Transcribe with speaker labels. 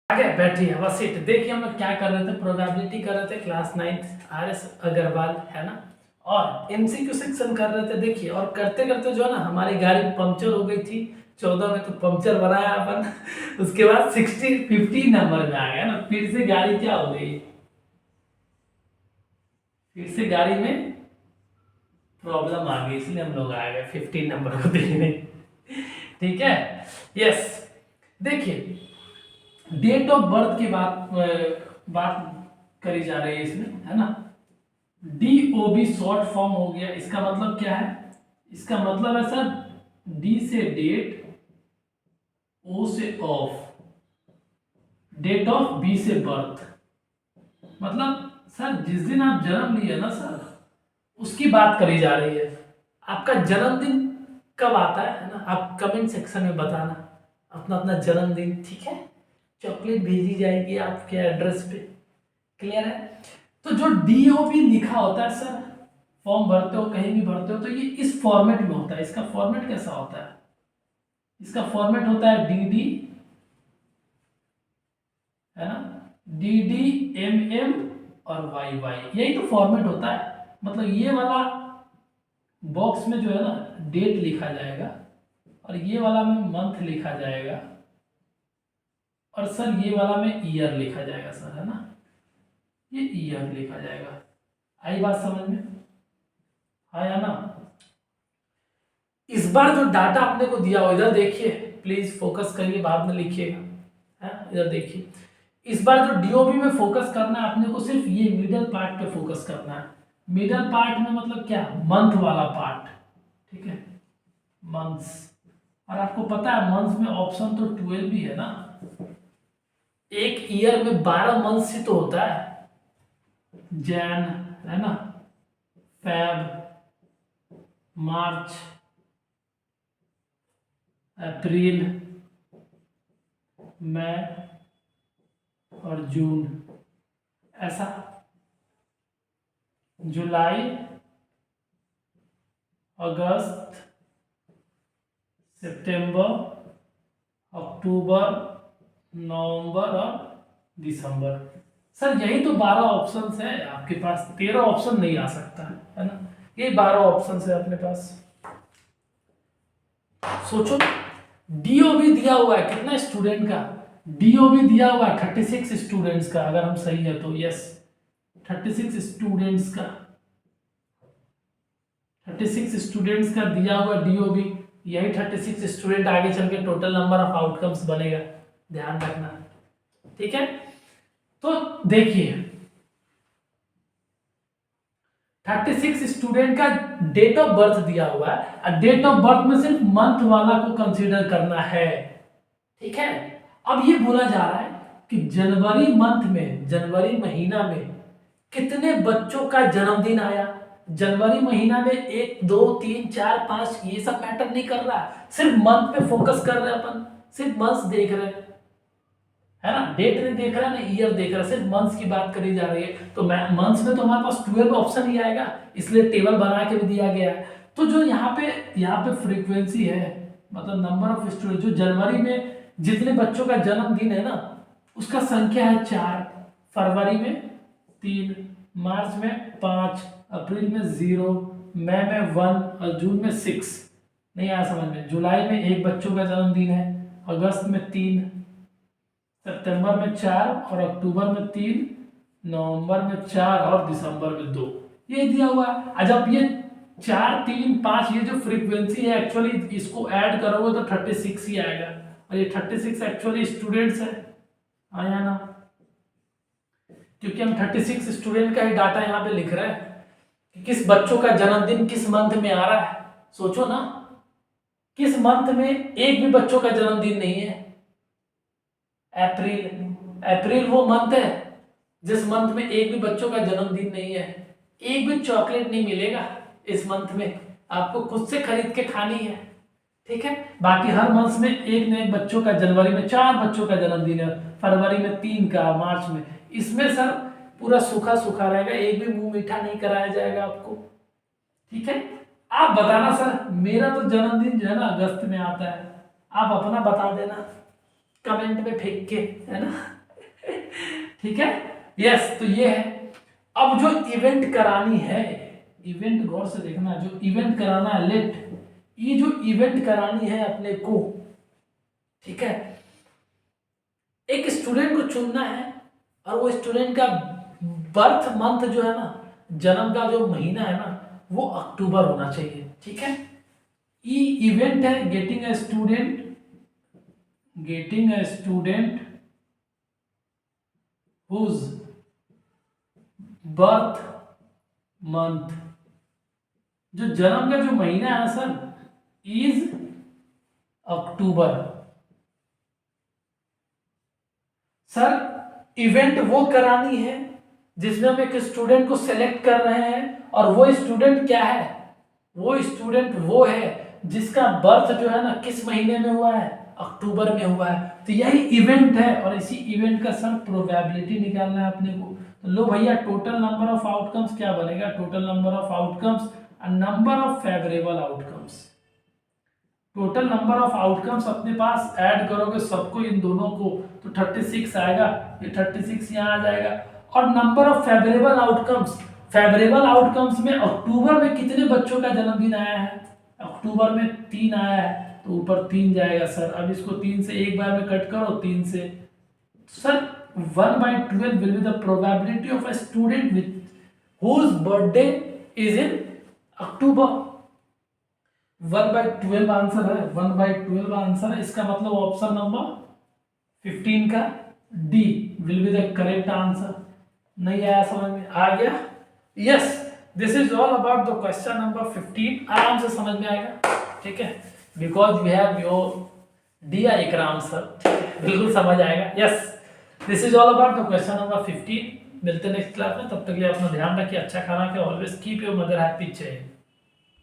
Speaker 1: आगे बैठिए बस सीट। देखिए हम लोग क्या कर रहे थे, प्रोबेबिलिटी कर रहे थे क्लास 9th आर.एस. अग्रवाल है ना, और एमसीक्यू सेक्शन कर रहे थे। देखिए और करते करते जो है ना हमारी गाड़ी पंक्चर हो गई थी 14 में, तो पंक्चर बनाया अपन उसके बाद 50 नंबर में आ गया ना, फिर से गाड़ी क्या हो गई, फिर से गाड़ी में प्रॉब्लम आ गई, इसलिए हम लोग आ गए 15 नंबर को देखने। ठीक है, यस। देखिए डेट ऑफ बर्थ की बात करी जा रही है इसमें, है ना। DOB शॉर्ट फॉर्म हो गया, इसका मतलब क्या है, इसका मतलब है सर डी से डेट, ओ से ऑफ, डेट ऑफ, बी से बर्थ। मतलब सर जिस दिन आप जन्म लिए ना सर, उसकी बात करी जा रही है। आपका जन्मदिन कब आता है ना, आप कमेंट सेक्शन में बताना अपना अपना जन्मदिन, ठीक है। चॉकलेट भेजी जाएगी आपके एड्रेस पे, क्लियर है। तो जो DOB लिखा होता है सर, फॉर्म भरते हो कहीं भी भरते हो तो ये इस फॉर्मेट में होता है। इसका फॉर्मेट कैसा होता है, इसका फॉर्मेट होता है DD, है ना, DD MM और YY, यही तो फॉर्मेट होता है। मतलब ये वाला बॉक्स में जो है ना डेट लिखा जाएगा, और ये वाला में मंथ लिखा जाएगा, और सर ये वाला में ईयर लिखा जाएगा सर, है ना, ये ईयर लिखा जाएगा। आई बात समझ में, आया ना। इस बार जो डाटा आपने को दिया हो, इधर देखिए प्लीज, फोकस करिए, बाद में लिखिएगा, है इधर देखिए। इस बार जो DOB में फोकस करना है आपने को, सिर्फ ये मिडल पार्ट पे फोकस करना है। मिडल पार्ट में मतलब क्या, मंथ वाला पार्ट, ठीक है, मंथ्स। और आपको पता है मंथ्स में ऑप्शन तो 12 भी है ना, एक ईयर में 12 मंथ्स ही तो होता है। जैन, है ना, फेब, मार्च, अप्रैल, मई और जून, ऐसा। जुलाई, अगस्त, सितंबर, अक्टूबर, नवंबर और दिसंबर। सर यही तो 12 ऑप्शंस है आपके पास, 13 ऑप्शन नहीं आ सकता है ना, ये 12 ऑप्शंस है अपने पास। सोचो DOB दिया हुआ है कितना स्टूडेंट का, DOB दिया हुआ है 36 स्टूडेंट्स का, अगर हम सही है तो, यस 36 स्टूडेंट्स का, 36 स्टूडेंट्स का दिया हुआ DOB। यही 36 स्टूडेंट आगे चल के टोटल नंबर ऑफ आउटकम्स बनेगा, ध्यान रखना, ठीक है। तो देखिए 36 स्टूडेंट का डेट ऑफ बर्थ दिया हुआ है, और डेट ऑफ बर्थ में सिर्फ मंथ वाला को कंसीडर करना है, ठीक है। अब ये बोला जा रहा है कि जनवरी मंथ में, जनवरी महीना में कितने बच्चों का जन्मदिन आया। जनवरी महीना में 1 2 3 4 5 ये सब मैटर नहीं कर रहा, सिर्फ मंथ पे फोकस कर रहे हैं अपन, सिर्फ मंथ्स देख रहे हैं, है ना, डेट नहीं देख रहा है ना ईयर देख रहा है, सिर्फ मंथ्स की बात करी जा रही है। तो मंथ्स में तो हमारे पास 12 ऑप्शन ही आएगा, इसलिए टेबल बना के भी दिया गया है। तो जो यहाँ पे फ्रीक्वेंसी है, मतलब नंबर ऑफ स्टूडेंट, जो जनवरी में जितने बच्चों का जन्मदिन है ना, उसका संख्या है 4, फरवरी में 3, मार्च में 5, अप्रैल में 0, मई में 1 और जून में 6। नहीं आया समझ में। जुलाई में 1 बच्चों का जन्मदिन है, अगस्त में 3, सितंबर में 4 और अक्टूबर में 3, नवंबर में 4 और दिसंबर में 2, ये दिया हुआ है। जब ये 4 3 5 ये जो फ्रीक्वेंसी है, एक्चुअली इसको ऐड करोगे तो 36 ही आएगा, और ये 36 एक्चुअली स्टूडेंट्स है, आया ना, क्योंकि हम 36 स्टूडेंट का ही डाटा यहाँ पे लिख रहे हैं कि किस बच्चों का जन्मदिन किस मंथ में आ रहा है। सोचो ना, किस मंथ में एक भी बच्चों का जन्मदिन नहीं है, अप्रैल। अप्रैल वो मंथ है जिस मंथ में एक भी बच्चों का जन्मदिन नहीं है, एक भी चॉकलेट नहीं मिलेगा इस मंथ में, आपको खुद से खरीद के खानी है, ठीक है। बाकी हर मंथ में एक न एक बच्चों का, जनवरी में 4 बच्चों का जन्मदिन है, फरवरी में 3 का, मार्च में, इसमें सर पूरा सूखा सूखा रहेगा, एक भी मुंह मीठा नहीं कराया जाएगा आपको, ठीक है। आप बताना सर, मेरा तो जन्मदिन जो है ना अगस्त में आता है, आप अपना बता देना, कमेंट में फेंक के, है ना। ठीक है, यस, तो ये है। अब जो इवेंट करानी है, इवेंट गौर से देखना, जो इवेंट कराना है, लेट, ये जो इवेंट करानी है अपने को, ठीक है, एक स्टूडेंट को चुनना है और वो स्टूडेंट का बर्थ मंथ जो है ना, जन्म का जो महीना है ना, वो अक्टूबर होना चाहिए। ठीक है, ई इवेंट है getting a student whose birth month, जो जन्म का जो महीना है sir, is October. Sir event वो करानी है जिसमें हम एक स्टूडेंट को सेलेक्ट कर रहे हैं, और वो स्टूडेंट क्या है, वो स्टूडेंट वो है जिसका बर्थ जो है ना किस महीने में हुआ है, अक्टूबर में हुआ है। तो यही इवेंट है, और इसी इवेंट का सर प्रोबेबिलिटी निकालना है अपने को। तो लो भैया, टोटल नंबर ऑफ आउटकम्स क्या बनेगा, total number of outcomes and number of favourable outcomes. Total number of outcomes अपने पास ऐड करोगे सबको, इन दोनों को, तो 36 आएगा, ये 36 यहाँ आ जाएगा। और number of favourable outcomes, favourable outcomes में अक्टूबर में कितने बच्चों का जन्मदिन आया है, अक्टूबर में 3 आया है, तो ऊपर 3 जाएगा सर। अब इसको 3 से एक बार में कट करो, 3 से sir 1/12 will be the probability of a student with whose birthday is in October. 1/12 answer है, 1/12 आंसर है, इसका मतलब ऑप्शन नंबर 15 का D will be the correct answer. नहीं आया समझ में, आ गया, yes, this is all about the question number 15। आराम से समझ में आएगा, ठीक है, because we have your D I Ikram sir, ठीक है, बिल्कुल समझ आएगा। Yes, this is all about the question number 15। मिलते हैं नेक्स्ट क्लास में, तब तक के लिए अपना ध्यान रखिए, अच्छा खाना खाइए, always keep your mother happy. चाहिए।